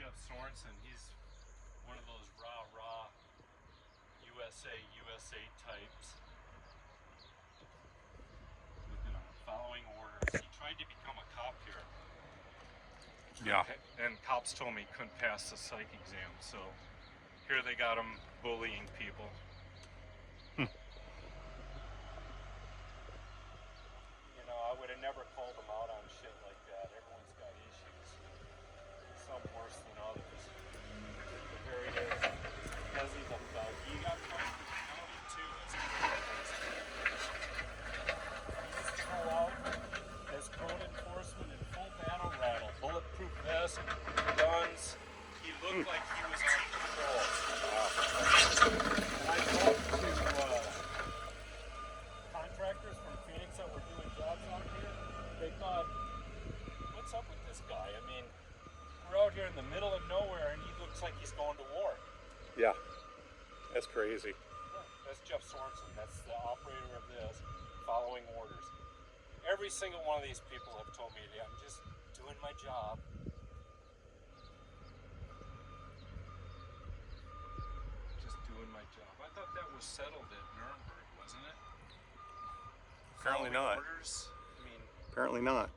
Jeff Sorensen. He's one of those rah-rah USA types. Looking at following orders. He tried to become a cop here. Yeah. And cops told me he couldn't pass the psych exam, so here they got him bullying people. You know, I would have never called him out on shit like that. Everyone's got issues. Some worse than others. But here he is. Because he's a thug. He got punched in the county too. He used to go out as code enforcement in full battle rattle, bulletproof vest, guns. He looked like he was on patrol. And I talked to contractors from Phoenix that were doing jobs out here. They thought, what's up with this guy? I mean, we're out here in the middle of nowhere and he looks like he's going to war. Yeah. That's crazy. Yeah, that's Jeff Sorensen. That's the operator of this, following orders. Every single one of these people have told me, I'm just doing my job. Just doing my job. I thought that was settled at Nuremberg, wasn't it? Apparently Following not. orders? I mean, Apparently not.